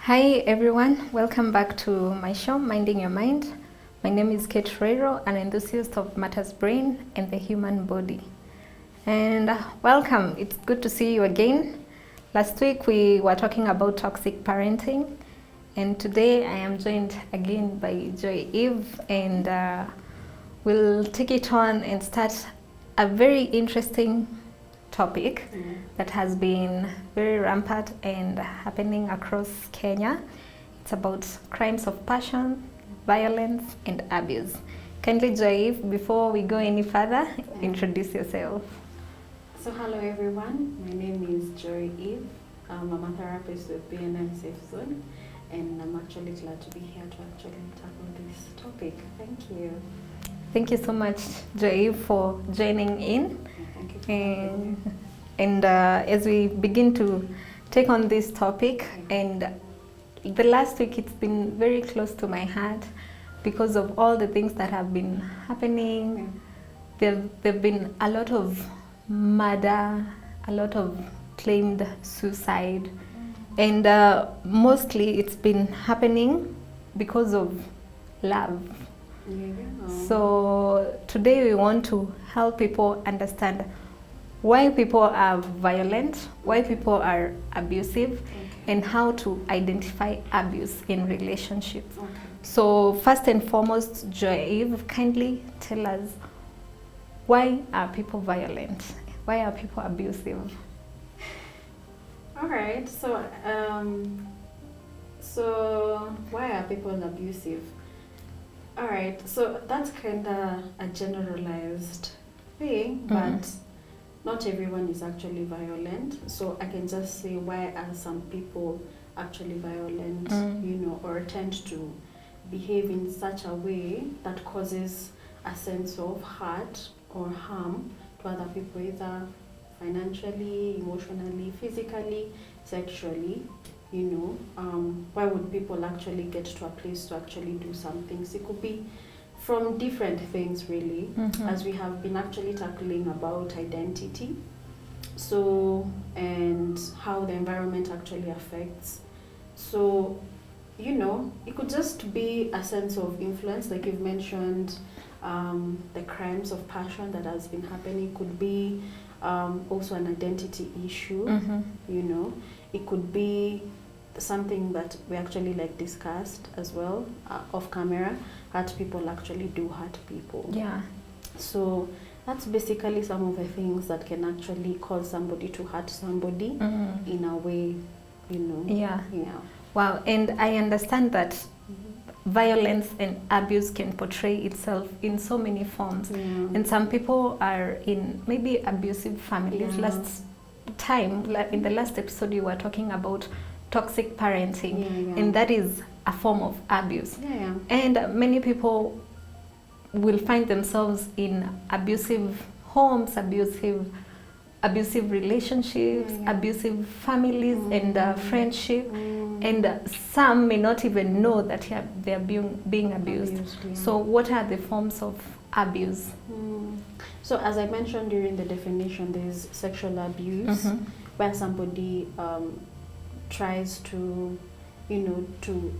Hi everyone, welcome back to my show, Minding Your Mind. My name is Kate Ferrero, an enthusiast of matters brain and the human body. And welcome, it's good to see you again. Last week we were talking about toxic parenting, and today I am joined again by Joy Eve, and we'll take it on and start a very interesting topic that has been very rampant and happening across Kenya. It's about crimes of passion, violence, and abuse. Kindly, Joy, before we go any further, introduce yourself. So hello everyone, my name is Joy Eve. I'm a therapist with B&M Safe Zone, and I'm actually glad to be here to actually tackle this topic. Thank you. Thank you so much, Joy, for joining in. Thank you for having me. And as we begin to take on this topic, and the last week it's been very close to my heart because of all the things that have been happening. There've been a lot of murder, a lot of claimed suicide, and mostly it's been happening because of love. So today we want to help people understand why people are violent, why people are abusive, and how to identify abuse in relationships. So first and foremost, Joy, kindly tell us, why are people violent? Why are people abusive? All right, so why are people abusive? All right, so that's kind of a generalized thing, but not everyone is actually violent. So I can just say, why are some people actually violent, or tend to behave in such a way that causes a sense of hurt or harm to other people, either financially, emotionally, physically, sexually. Why would people actually get to a place to actually do some things? It could be from different things, really, as we have been actually tackling about identity, and how the environment actually affects. So, it could just be a sense of influence, like you've mentioned, the crimes of passion that has been happening. It could be also an identity issue, It could be something that we actually discussed as well off camera. Hurt people actually do hurt people. Yeah. So that's basically some of the things that can actually cause somebody to hurt somebody in a way, Yeah. Yeah. Wow, and I understand that violence and abuse can portray itself in so many forms. Yeah. And some people are in maybe abusive families. Yeah. Last time, in the last episode, you were talking about toxic parenting, and that is a form of abuse. And many people will find themselves in abusive homes, abusive relationships, abusive families, and friendship, and some may not even know that they are being abused. So what are the forms of abuse? So as I mentioned during the definition, there's sexual abuse, where somebody tries to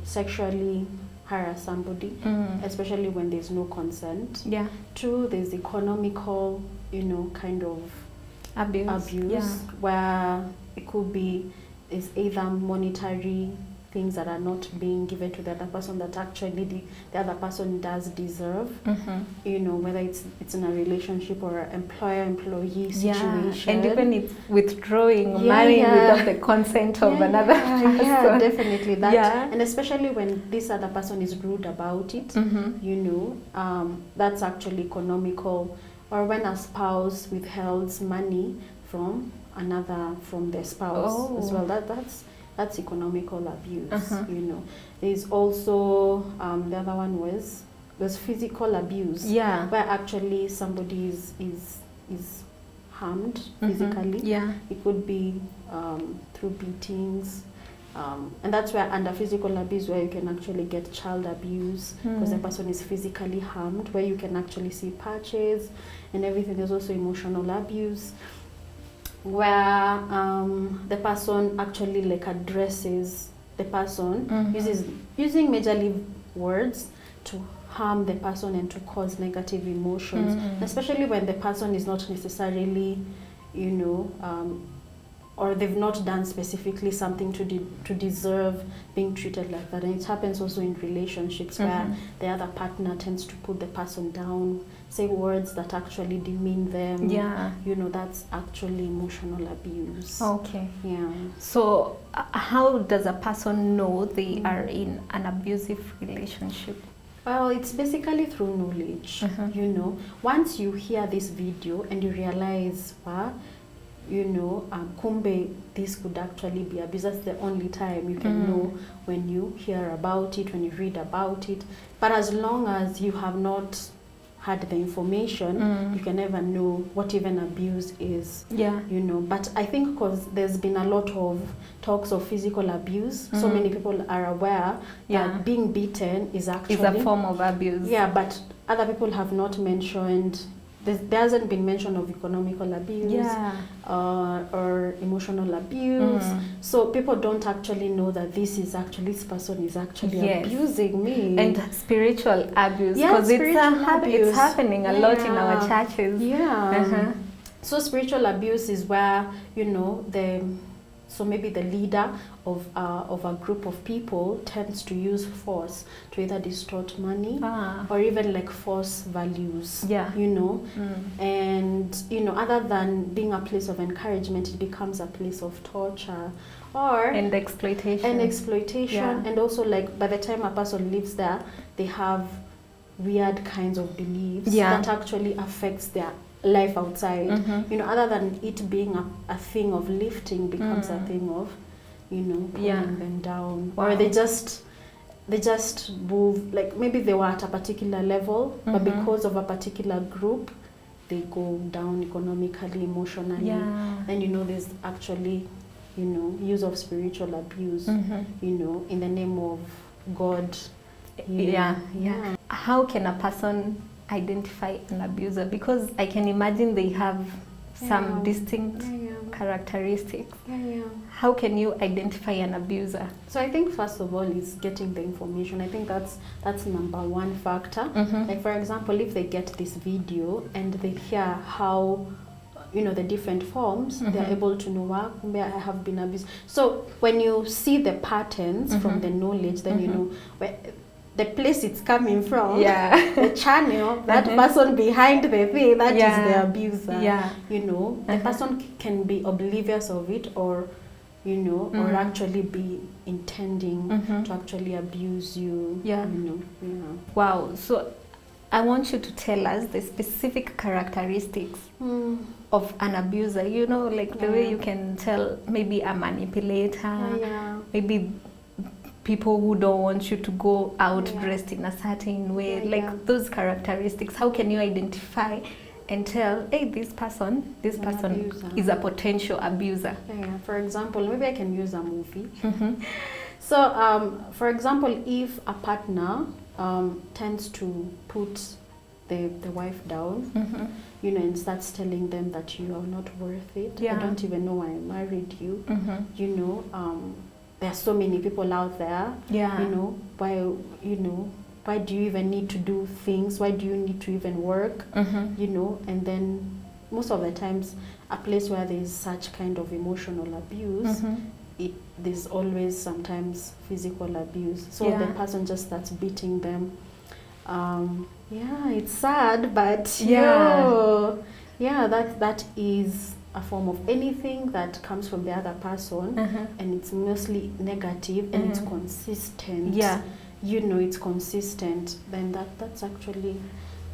sexually harass somebody, especially when there's no consent. Yeah. Two, there's economical, kind of abuse, where it could be is either monetary things that are not being given to the other person that actually the other person does deserve, whether it's in a relationship or an employer-employee situation. And even it's withdrawing money without the consent of another person. Yeah, definitely that. Yeah. And especially when this other person is rude about it, that's actually economical. Or when a spouse withholds money from the spouse as well, that's economical abuse. There's also the other one was physical abuse, where actually somebody is harmed physically. It could be through beatings, and that's where under physical abuse, where you can actually get child abuse, because the person is physically harmed, where you can actually see patches and everything. There's also emotional abuse, where the person actually addresses the person, using majorly words to harm the person and to cause negative emotions, especially when the person is not necessarily, you know, or they've not done specifically something to deserve being treated like that. And it happens also in relationships where the other partner tends to put the person down, say words that actually demean them. Yeah. You know, that's actually emotional abuse. Okay. Yeah. So how does a person know they are in an abusive relationship? Well, it's basically through knowledge. You know, once you hear this video and you realize, you know, kumbe, this could actually be abuse. That's the only time you can know, when you hear about it, when you read about it. But as long as you have not had the information, you can never know what even abuse is. Yeah. You know, but I think because there's been a lot of talks of physical abuse, so many people are aware that being beaten is actually a form of abuse. Yeah, but other people have not mentioned. There hasn't been mention of economical abuse or emotional abuse. So people don't actually know that this person is actually abusing me. And spiritual abuse, because it's happening a lot in our churches. Yeah. So spiritual abuse is where, you know, so maybe the leader of a group of people tends to use force to either distort money or even like force values. Yeah. You know, and you know, other than being a place of encouragement, it becomes a place of torture and exploitation. And also, like, by the time a person lives there, they have weird kinds of beliefs that actually affects their life outside. You know, other than it being a thing of lifting, becomes a thing of, you know, pulling them down. Or they just move, like maybe they were at a particular level, but because of a particular group, they go down economically, emotionally. And you know, there's actually, you know, use of spiritual abuse, you know, in the name of God. How can a person identify an abuser? Because I can imagine they have some distinct characteristics. How can you identify an abuser? So I think first of all is getting the information. I think that's number one factor. Like, for example, if they get this video and they hear how, you know, the different forms, they're able to know where I have been abused. So when you see the patterns from the knowledge, then you know where the place it's coming from, the channel, that person behind the thing, that is the abuser. You know, the person can be oblivious of it, or, you know, or actually be intending to actually abuse you. You know. Wow. So I want you to tell us the specific characteristics of an abuser. You know, like the way you can tell maybe a manipulator, maybe people who don't want you to go out dressed in a certain way, like those characteristics. How can you identify and tell, hey, this person is a potential abuser? For example, maybe I can use a movie. So, for example, if a partner tends to put the wife down, you know, and starts telling them that you are not worth it. I don't even know why I married you. You know, there are so many people out there. You know, why do you even need to do things? Why do you need to even work? You know, and then most of the times, a place where there is such kind of emotional abuse, there's always sometimes physical abuse. So the person just starts beating them. It's sad, but that is a form of anything that comes from the other person, and it's mostly negative, and it's consistent. You know, it's consistent. Then that's actually.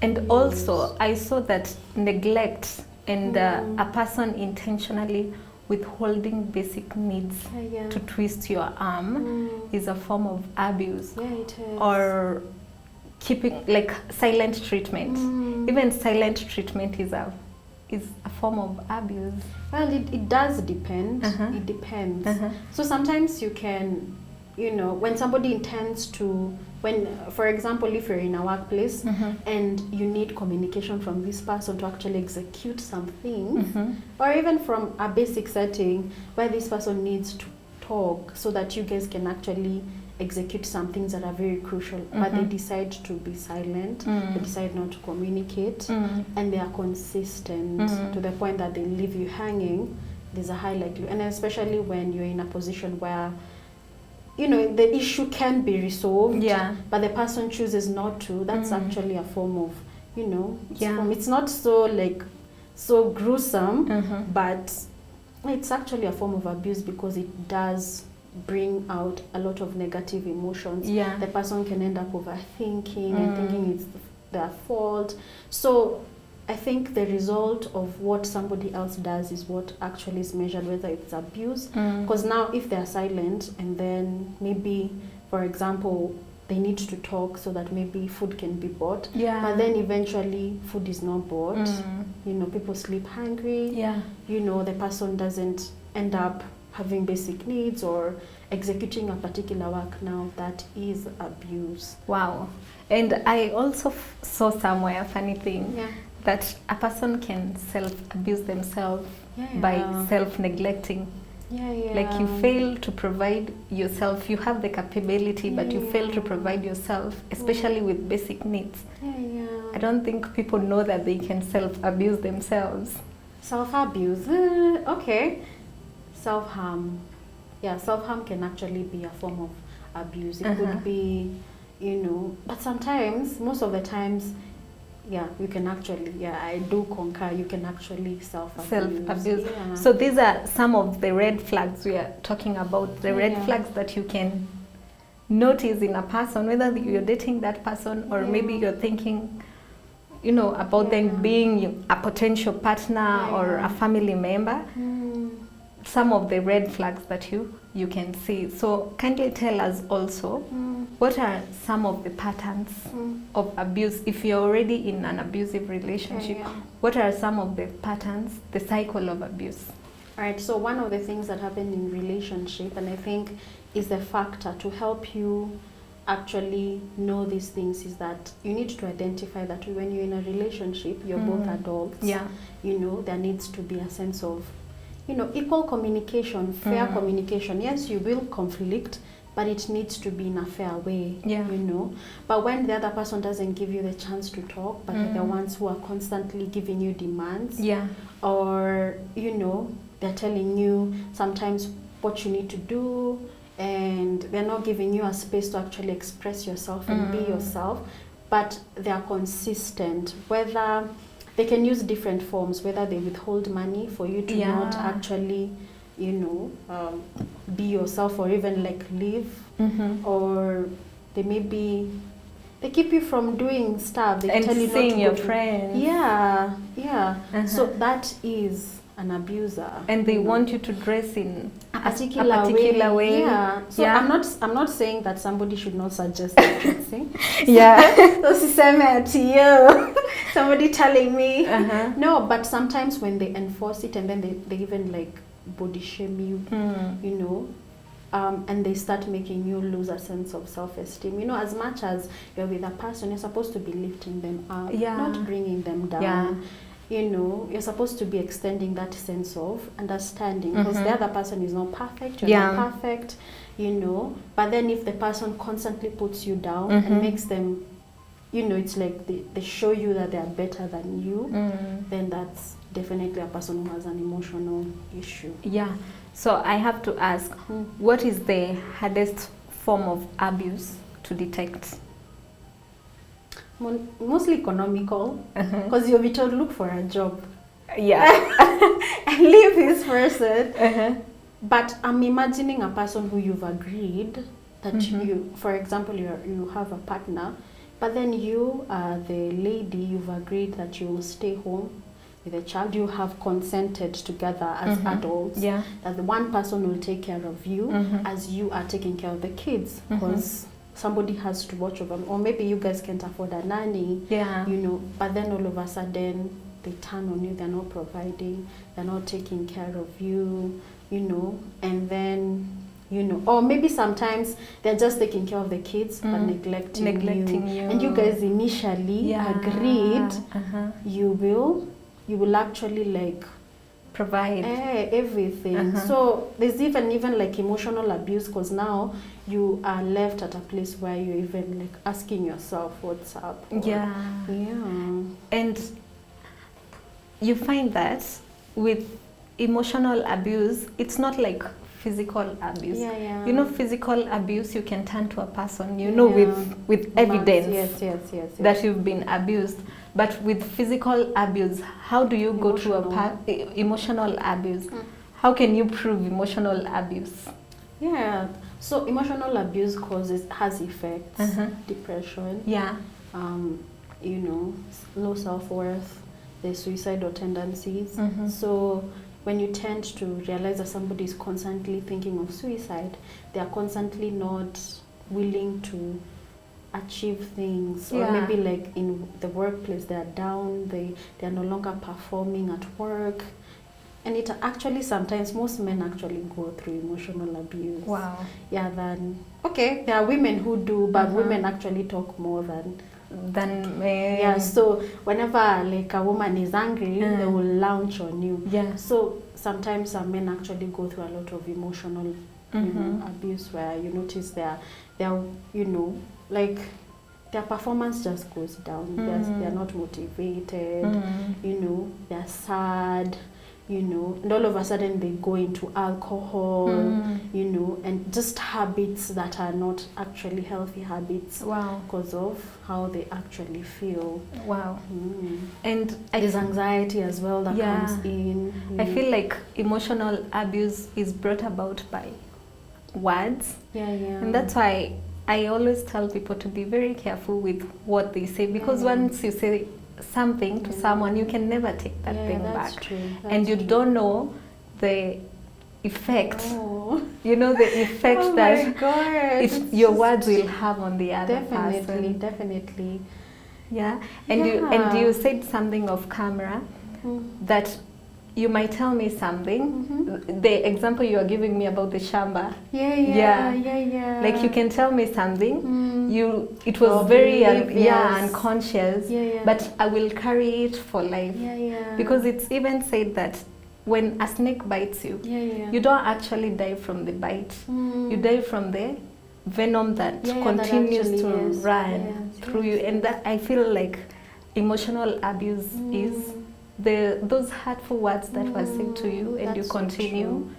And also, I saw that neglect and a person intentionally withholding basic needs to twist your arm is a form of abuse. It is. Or keeping, like, silent treatment. Even silent treatment is a form of abuse. Well, it does depend. It depends. So sometimes you can, you know, when somebody intends to, for example, if you're in a workplace and you need communication from this person to actually execute something, or even from a basic setting where this person needs to talk so that you guys can actually execute some things that are very crucial, but they decide to be silent, they decide not to communicate, and they are consistent to the point that they leave you hanging. There's a high likelihood, and especially when you're in a position where, you know, the issue can be resolved, but the person chooses not to. That's actually a form of, you know, it's not so like so gruesome, but it's actually a form of abuse because it does bring out a lot of negative emotions. The person can end up overthinking and thinking it's their fault. So I think the result of what somebody else does is what actually is measured, whether it's abuse. Because now if they're silent and then maybe, for example, they need to talk so that maybe food can be bought, but then eventually food is not bought, you know, people sleep hungry, you know, the person doesn't end up having basic needs or executing a particular work. Now that is abuse. Wow. And I also saw somewhere a funny thing, that a person can self-abuse themselves by self-neglecting. Like you fail to provide yourself, you have the capability, but you fail to provide yourself, especially with basic needs. I don't think people know that they can self-abuse themselves. Self-abuse, okay. Self-harm. Yeah, self-harm can actually be a form of abuse. It could be, you know, but sometimes, most of the times, you can actually, I do concur, you can actually self-abuse. So these are some of the red flags we are talking about, the red flags that you can notice in a person, whether you're dating that person or maybe you're thinking, you know, about them being a potential partner or a family member. Some of the red flags that you can see. So kindly tell us also, what are some of the patterns of abuse? If you're already in an abusive relationship, what are some of the patterns, the cycle of abuse? All right, so one of the things that happen in relationship, and I think is a factor to help you actually know these things, is that you need to identify that when you're in a relationship, you're both adults. You know, there needs to be a sense of, you know, equal communication, fair communication. Yes, you will conflict, but it needs to be in a fair way, you know. But when the other person doesn't give you the chance to talk, but they're the ones who are constantly giving you demands, or, you know, they're telling you sometimes what you need to do, and they're not giving you a space to actually express yourself and be yourself, but they're consistent, whether they can use different forms, whether they withhold money for you to not actually, you know, be yourself or even like live, or they keep you from doing stuff. They and tell you seeing not to your go friends. So that is an abuser. And they want you to dress in a particular way. So I'm not saying that somebody should not suggest that dressing. So somebody telling me no, but sometimes when they enforce it and then they even like body shame you, you know, and they start making you lose a sense of self-esteem. You know, as much as you're with a person, you're supposed to be lifting them up, not bringing them down. You know, you're supposed to be extending that sense of understanding, because the other person is not perfect, you're not perfect, you know. But then if the person constantly puts you down and makes them, you know, it's like they show you that they are better than you, then that's definitely a person who has an emotional issue. So I have to ask, what is the hardest form of abuse to detect? Mostly economical, because you'll be told, look for a job, and leave this person. But I'm imagining a person who you've agreed that you, for example, you have a partner, but then you, the lady, you've agreed that you will stay home with the child. You have consented together as adults that the one person will take care of you as you are taking care of the kids, because somebody has to watch over them, or maybe you guys can't afford a nanny, you know, but then all of a sudden they turn on you, they're not providing, they're not taking care of you, you know, and then, you know, or maybe sometimes they're just taking care of the kids but neglecting you. And you guys initially agreed you will actually like provide everything. So there's even like emotional abuse, because now you are left at a place where you're even like asking yourself what's up. Yeah. And you find that with emotional abuse, it's not like physical abuse. You know, physical abuse, you can turn to a person, you know, with evidence that you've been abused. But with physical abuse, how do you go through emotional abuse? How can you prove emotional abuse? Yeah, so emotional abuse has effects, depression, you know, low self-worth, the suicidal tendencies. So when you tend to realize that somebody is constantly thinking of suicide, they are constantly not willing to achieve things, or maybe like in the workplace they are down, they are no longer performing at work. And it actually, sometimes most men actually go through emotional abuse. Wow. Yeah, okay, there are women who do, but women actually talk more than men. Yeah, so whenever like a woman is angry, they will launch on you. Yeah. So sometimes some men actually go through a lot of emotional you know, abuse, where you notice they're you know, like their performance just goes down. They're not motivated, you know, they're sad, you know, and all of a sudden they go into alcohol, you know, and just habits that are not actually healthy habits. Wow. Because of how they actually feel. Wow. And there's anxiety as well that comes in. I feel like emotional abuse is brought about by words. And that's why I always tell people to be very careful with what they say, because once you say something to someone, you can never take that thing back. And you don't know the effect, you know, the effect that your words will have on the other person. Definitely. Yeah. And you said something off camera that you might tell me something. The example you are giving me about the shamba. Like you can tell me something. It was very unconscious. But I will carry it for life. Because it's even said that when a snake bites you, you don't actually die from the bite. You die from the venom that continues to run through you. And that, I feel like emotional abuse is those hurtful words that were said to you, and you continue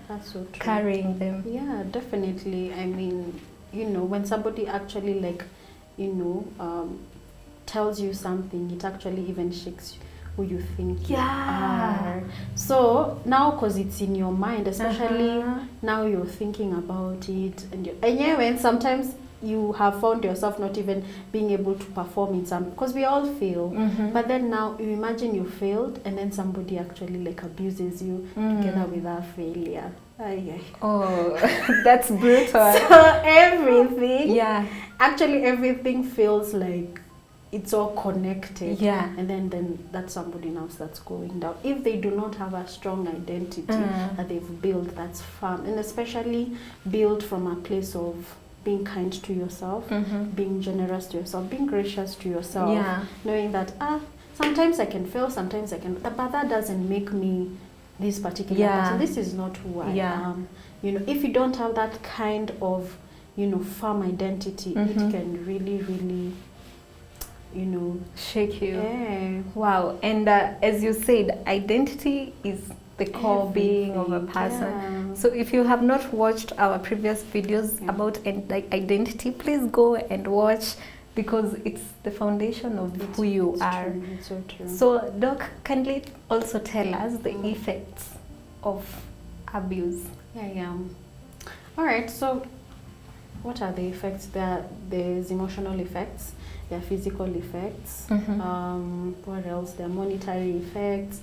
carrying them. Yeah, definitely. I mean, you know, when somebody actually like, you know, tells you something, it actually even shakes who you think you are. So now, because it's in your mind, especially now you're thinking about it, and when sometimes you have found yourself not even being able to perform in some, because we all fail, but then now you imagine you failed and then somebody actually like abuses you together with that failure. Oh, that's brutal. So everything, actually everything feels like it's all connected. And then that somebody now starts going down if they do not have a strong identity that they've built that's firm, and especially built from a place of being kind to yourself, being generous to yourself, being gracious to yourself, knowing that sometimes I can fail, sometimes I can, but that doesn't make me this particular person. This is not who I am. You know, if you don't have that kind of, you know, firm identity, it can really, really, you know, shake you. Wow. And as you said, identity is the core being of a person. So if you have not watched our previous videos about identity, please go and watch, because it's the foundation of who you are. True. It's so true. So Doc, kindly also tell us the effects of abuse. All right, so what are the effects? There's emotional effects, there are physical effects, what else? There are monetary effects.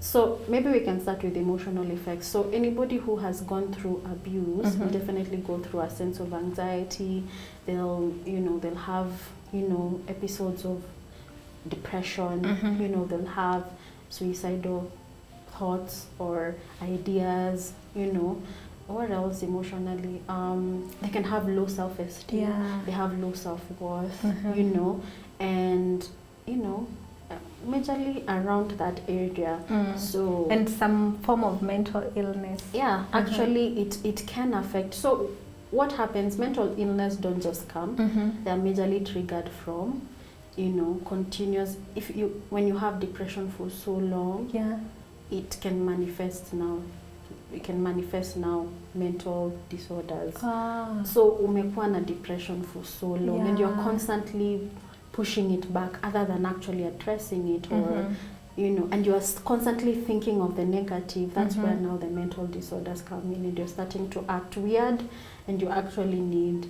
So maybe we can start with emotional effects. So anybody who has gone through abuse will definitely go through a sense of anxiety. They'll have, you know, episodes of depression. You know, they'll have suicidal thoughts or ideas. You know, what else emotionally? They can have low self-esteem. They have low self-worth. You know, and you know, majorly around that area. So and some form of mental illness. yeah, actually it can affect. So what happens, mental illness don't just come, they're majorly triggered from, you know, continuous, when you have depression for so long, Yeah. it can manifest now mental disorders. So umekuwa na depression for so long, and you're constantly pushing it back other than actually addressing it, or you know, and you are constantly thinking of the negative. That's where now the mental disorders come in, and you're starting to act weird, and you actually need,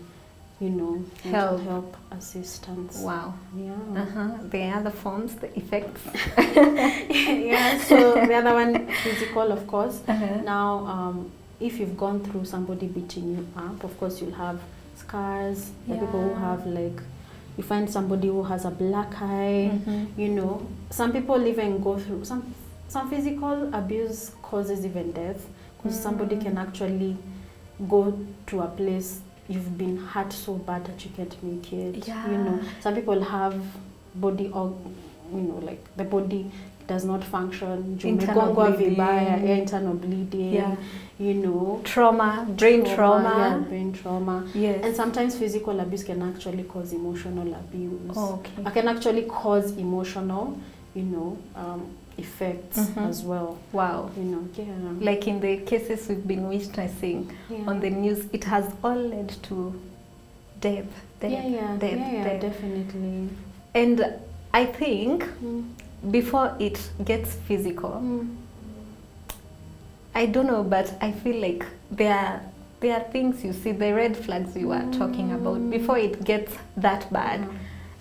you know, mental help assistance. Wow. Yeah. The other forms, the effects. Yeah, so the other one, physical, of course. Now, if you've gone through somebody beating you up, of course you'll have scars. The people who have, like, you find somebody who has a black eye, you know. Some people even go through, some physical abuse causes even death, because somebody can actually go to a place, you've been hurt so bad that you can't make it. You know, some people have body, or you know, like the body does not function. Internal bleeding. Internal bleeding. You know, brain trauma. Yeah, brain trauma. Yes. And sometimes physical abuse can actually cause emotional abuse. Okay. It can actually cause emotional, you know, effects as well. Wow. You know, Like in the cases we've been witnessing on the news, it has all led to death. Definitely. And I think before it gets physical, I don't know, but I feel like there are things you see, the red flags you were talking about, before it gets that bad.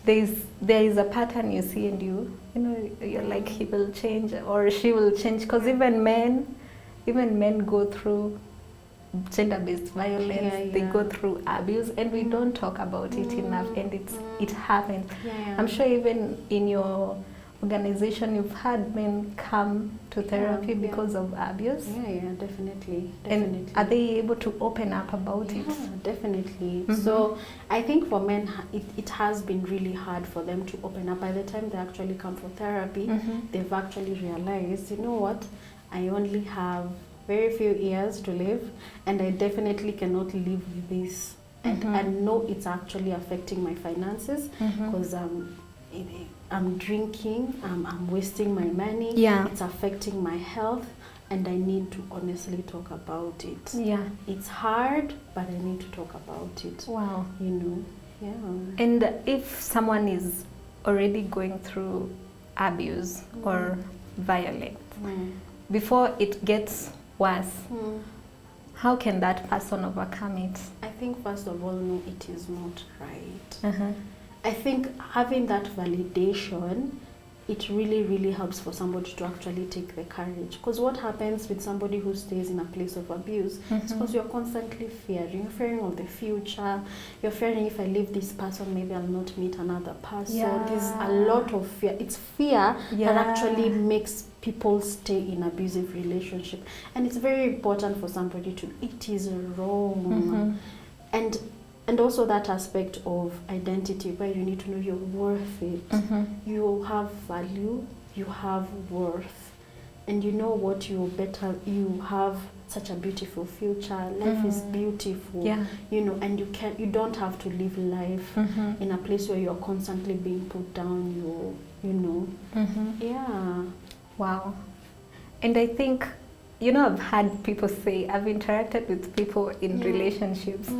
There is a pattern you see, and you know, you're like, he will change or she will change, because even men go through gender-based violence. They go through abuse, and we don't talk about it enough, and it happens. I'm sure even in your organization you've had men come to therapy because of abuse. Definitely. And are they able to open up about it? Definitely. So I think for men, it has been really hard for them to open up. By the time they actually come for therapy, they've actually realized, you know what, I only have very few years to live, and I definitely cannot live with this. And I know it's actually affecting my finances, because I'm drinking, I'm wasting my money, it's affecting my health, and I need to honestly talk about it. It's hard, but I need to talk about it. Wow. You know, And if someone is already going through abuse or violence, before it gets worse, how can that person overcome it? I think first of all, no, it is not right. I think having that validation, it really, really helps for somebody to actually take the courage. Because what happens with somebody who stays in a place of abuse is because you're constantly fearing. You're fearing of the future. You're fearing, if I leave this person, maybe I'll not meet another person. There's a lot of fear. It's fear that actually makes people stay in abusive relationship. And it's very important for somebody to, it is wrong. And also that aspect of identity, where you need to know you're worth it. You have value, you have worth, and you know what, you have such a beautiful future. Life is beautiful, you know, and you don't have to live life in a place where you're constantly being put down, you know. Wow. And I think, you know, I've had people say, I've interacted with people in relationships,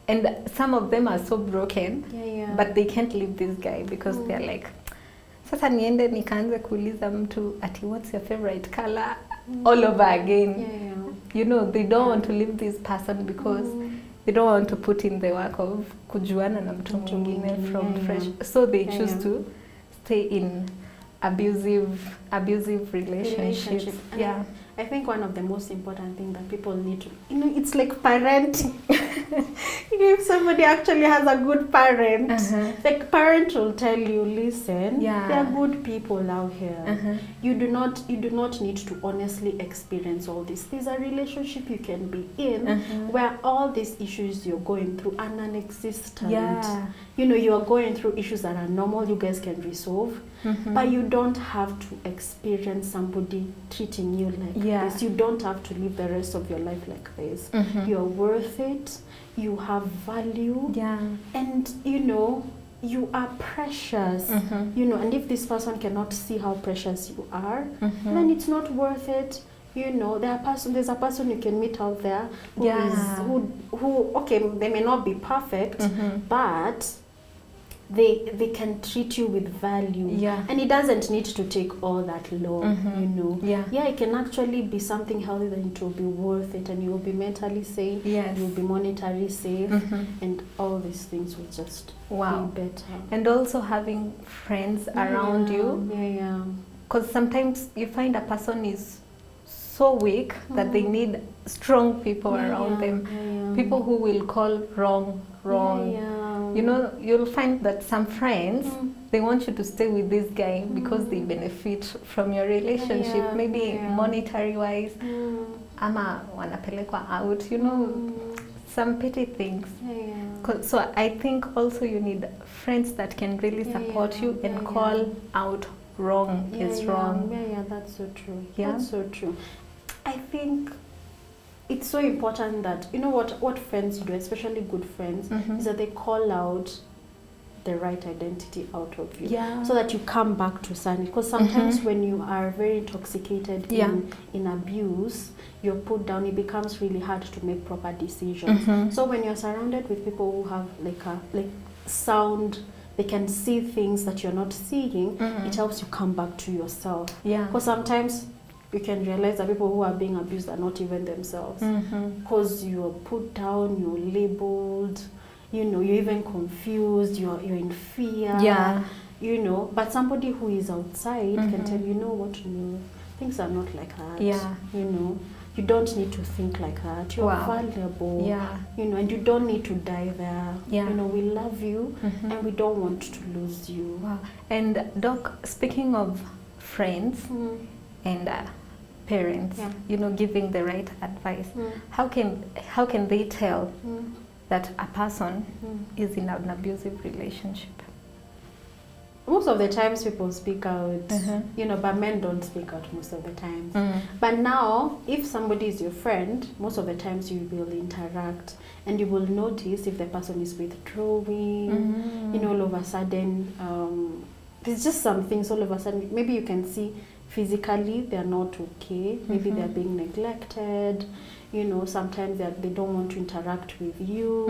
and some of them are so broken, but they can't leave this guy because they're like, sasa niende nikaanze kuuliza mtu ati what's your favorite color all over again. You know, they don't want to leave this person because they don't want to put in the work of kujuana na mtu mwingine from fresh. So they choose to stay in abusive relationships. I think one of the most important things that people need to, it's like parenting. If somebody actually has a good parent, the parent will tell you, listen, there are good people out here. You do not need to honestly experience all this. There's a relationship you can be in where all these issues you're going through are non-existent. You are going through issues that are normal, you guys can resolve, but you don't have to experience somebody treating you like this. You don't have to live the rest of your life like this. You're worth it, you have value, and you are precious. And if this person cannot see how precious you are, then it's not worth it. There's a person you can meet out there who okay, they may not be perfect, but they can treat you with value, and it doesn't need to take all that long. It can actually be something healthy, that it will be worth it, and you will be mentally safe, you will be monetarily safe, and all these things will just be better. And also having friends around you, because sometimes you find a person is so weak that they need strong people around them, people who will call wrong. You'll find that some friends, they want you to stay with this guy because they benefit from your relationship, maybe monetary wise, ama wanapelekwa out, some petty things. So I think also you need friends that can really support you and call out wrong is wrong. That's so true. That's so true. I think it's so important that, what friends do, especially good friends, is that they call out the right identity out of you, so that you come back to sanity. Because sometimes when you are very intoxicated in abuse, you're put down, it becomes really hard to make proper decisions. So when you're surrounded with people who have like sound, they can see things that you're not seeing, it helps you come back to yourself. Because sometimes you can realize that people who are being abused are not even themselves, because you're put down, you're labeled, you're even confused, you're in fear, but somebody who is outside can tell you, things are not like that, you don't need to think like that, you're valuable, and you don't need to die there, we love you, and we don't want to lose you. And Doc, speaking of friends and parents, giving the right advice, how can they tell that a person is in an abusive relationship? Most of the times people speak out, but men don't speak out most of the times. But now, if somebody is your friend, most of the times you will interact, and you will notice if the person is withdrawing, all of a sudden, there's just some things all of a sudden, maybe you can see physically they're not okay, maybe they're being neglected, sometimes they don't want to interact with you,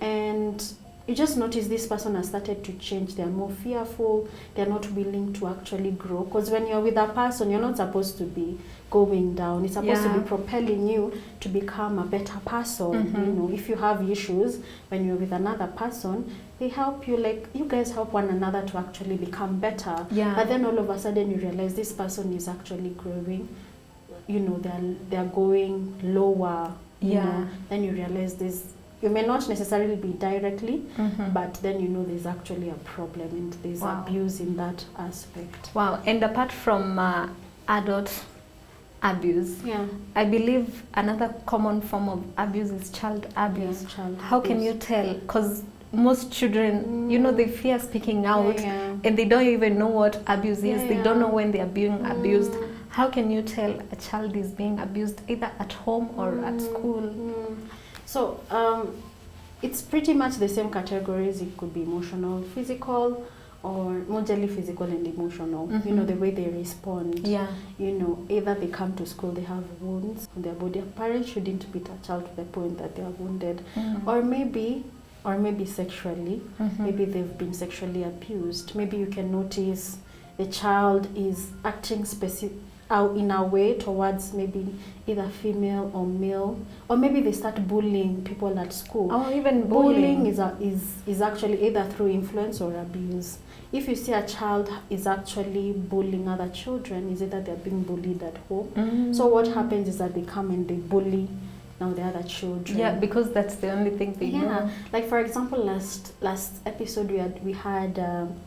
and you just notice this person has started to change. They're more fearful, they're not willing to actually grow, because when you're with a person, you're not supposed to be going down, it's supposed to be propelling you to become a better person. If you have issues, when you're with another person, they help you, like you guys help one another to actually become better. But then all of a sudden you realize this person is actually growing, they're going lower, then you realize this. You may not necessarily be directly, but then there's actually a problem, and there's abuse in that aspect. And apart from adult abuse, I believe another common form of abuse is child abuse. How can you tell? Because most children, they fear speaking out, and they don't even know what abuse is. They don't know when they are being abused. How can you tell a child is being abused, either at home or at school? So it's pretty much the same categories. It could be emotional, physical, or mostly physical and emotional. The way they respond. Either they come to school, they have wounds on their body. A parent shouldn't beat a child to the point that they are wounded, or maybe sexually. Maybe they've been sexually abused. Maybe you can notice the child is acting in a way towards maybe either female or male, or maybe they start bullying people at school. Oh, even bullying is actually either through influence or abuse. If you see a child is actually bullying other children, is either they're being bullied at home. So what happens is that they come and they bully now the other children. Yeah, because that's the only thing they know. Like for example, last episode we had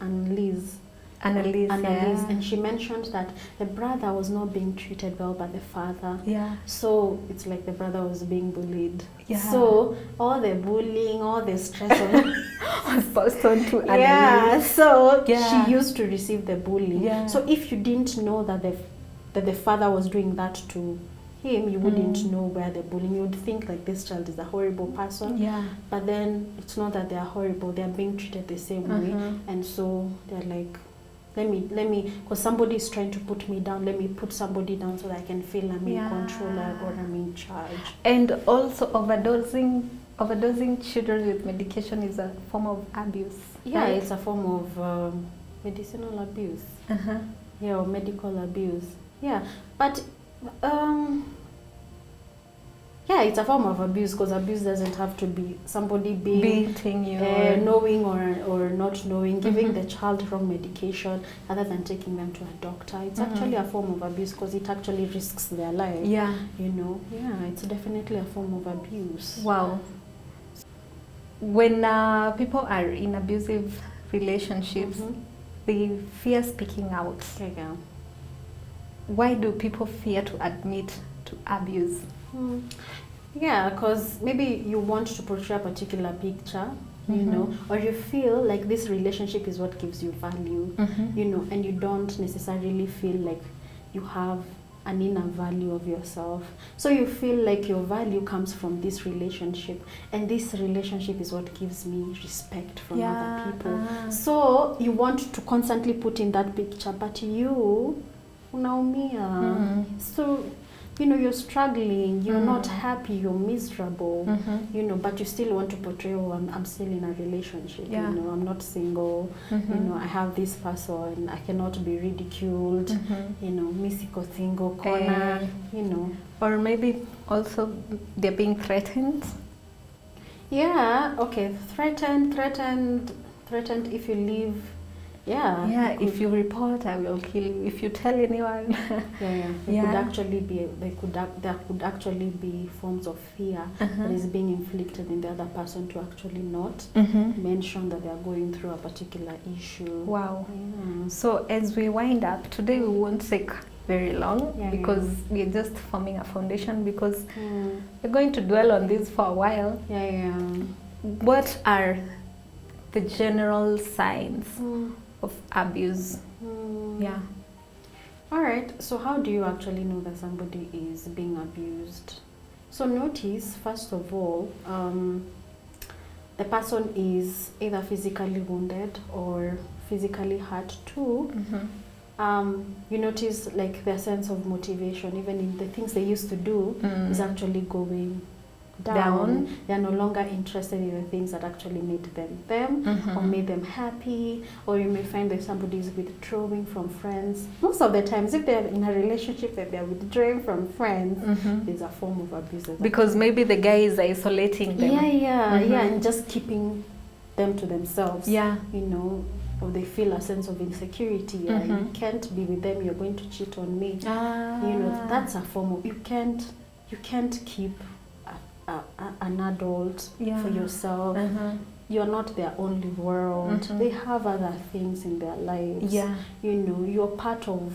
Annalise, and she mentioned that the brother was not being treated well by the father. Yeah. So it's like the brother was being bullied. Yeah. So all the bullying, all the stress was passed on to Annalise. Yeah. So she used to receive the bullying. Yeah. So if you didn't know that the father was doing that to him, you wouldn't know where the bullying. You would think like this child is a horrible person. Yeah. But then it's not that they are horrible. They are being treated the same way, and so they're like, let me, because somebody is trying to put me down. Let me put somebody down so that I can feel I'm in control or I'm in charge. And also overdosing children with medication is a form of abuse. Yeah, right? it's a form of medicinal abuse. Yeah, or medical abuse. Yeah, but yeah, it's a form of abuse, because abuse doesn't have to be somebody beating you, knowing or not knowing, giving the child wrong medication other than taking them to a doctor. It's actually a form of abuse, because it actually risks their life. Yeah. You know, yeah, it's definitely a form of abuse. Wow. When people are in abusive relationships, they fear speaking out. Okay, girl. Why do people fear to admit to abuse? Yeah, because maybe you want to portray a particular picture, you know, or you feel like this relationship is what gives you value, you know, and you don't necessarily feel like you have an inner value of yourself. So you feel like your value comes from this relationship, and this relationship is what gives me respect from other people. So you want to constantly put in that picture, but you unaumia. So you know, you're struggling, you're not happy, you're miserable, you know, but you still want to portray, oh, I'm still in a relationship, you know, I'm not single, you know, I have this person, I cannot be ridiculed, you know, misiko single corner, you know. Or maybe also they're being threatened. Yeah, okay, threatened if you leave. Yeah, if you report, I will kill you. If you tell anyone. There could actually be forms of fear that is being inflicted in the other person to actually not mention that they are going through a particular issue. Wow. So as we wind up, today we won't take very long because we're just forming a foundation, because we're going to dwell on this for a while. What are the general signs of abuse? All right, so how do you actually know that somebody is being abused? So notice, first of all, the person is either physically wounded or physically hurt too. You notice like their sense of motivation, even in the things they used to do, is actually going down. They're no longer interested in the things that actually made them or made them happy. Or you may find that somebody is withdrawing from friends. Most of the times, if they're in a relationship that they're withdrawing from friends, it's a form of abuse. Because maybe the guy is isolating them. And just keeping them to themselves. You know, or they feel a sense of insecurity. You can't be with them, you're going to cheat on me. You know, that's a form of, you can't keep an adult for yourself. You're not their only world. They have other things in their lives. You know, you're part of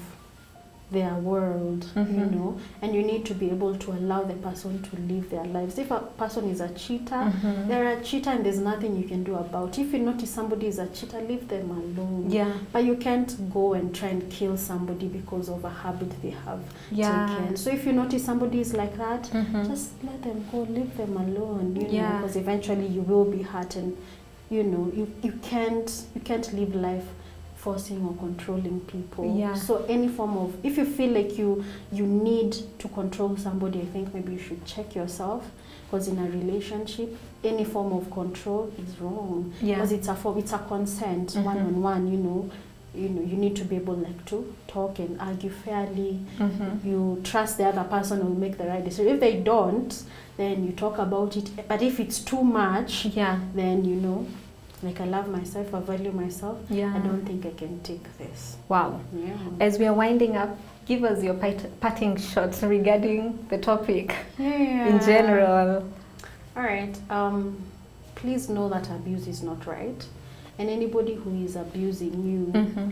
their world, you know, and you need to be able to allow the person to live their lives. If a person is a cheater, they're a cheater and there's nothing you can do about it. If you notice somebody is a cheater, leave them alone. But you can't go and try and kill somebody because of a habit they have taken. So if you notice somebody is like that, just let them go, leave them alone, you know, because eventually you will be hurt, and you know, you can't live life forcing or controlling people. So any form of, if you feel like you need to control somebody, I think maybe you should check yourself, because in a relationship, any form of control is wrong. Because it's a consent, one-on-one, you know. you know, you need to be able like to talk and argue fairly. Mm-hmm. You trust the other person will make the right decision. If they don't, then you talk about it. But if it's too much, Yeah. then, you know, like, I love myself, I value myself. Yeah. I don't think I can take this. Wow. Yeah. As we are winding up, give us your parting shots regarding the topic in general. All right. Please know that abuse is not right, and anybody who is abusing you Mm-hmm.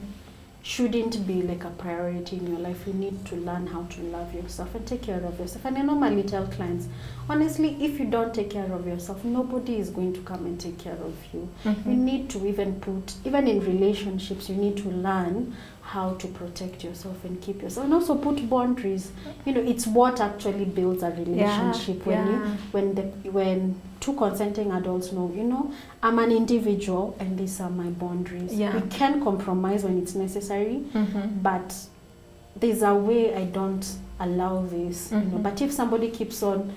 shouldn't be like a priority in your life. You need to learn how to love yourself and take care of yourself. And I normally tell clients, honestly, if you don't take care of yourself, nobody is going to come and take care of you. Mm-hmm. You need to even in relationships, you need to learn how to protect yourself and keep yourself, and also put boundaries. You know, it's what actually builds a relationship. When two consenting adults know, you know, I'm an individual and these are my boundaries. Yeah. We can compromise when it's necessary, Mm-hmm. but there's a way I don't allow this. You know, Mm-hmm. but if somebody keeps on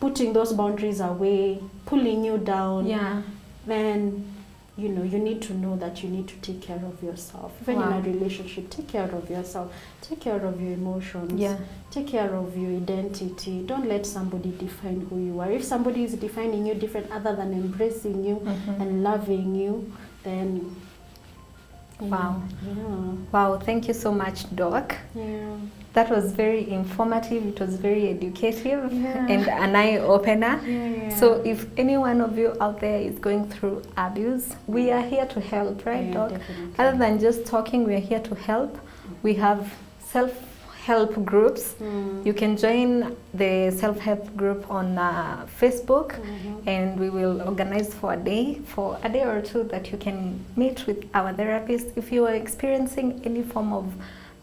putting those boundaries away, pulling you down, Yeah. then, you know, you need to know that you need to take care of yourself. Even Wow. in a relationship, take care of yourself. Take care of your emotions. Yeah. Take care of your identity. Don't let somebody define who you are. If somebody is defining you different other than embracing you Mm-hmm. and loving you, then... Wow. Yeah. Wow, thank you so much, Doc. Yeah. That was very informative, it was very educative, Yeah. and an eye-opener. Yeah. So if any one of you out there is going through abuse, we are here to help, right, Yeah, Doc? definitely. Other than just talking, we are here to help. We have self-help groups. Mm. You can join the self-help group on Facebook, Mhm. and we will organize for a day or two that you can meet with our therapist. If you are experiencing any form of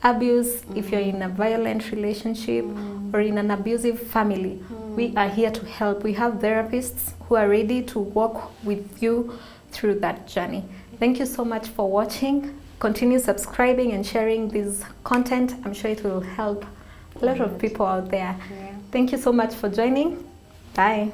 abuse, if you're in a violent relationship or in an abusive family, we are here to help. We have therapists who are ready to walk with you through that journey. Thank you so much for watching. Continue subscribing and sharing this content. I'm sure it will help a lot of people out there. Yeah. Thank you so much for joining. Bye.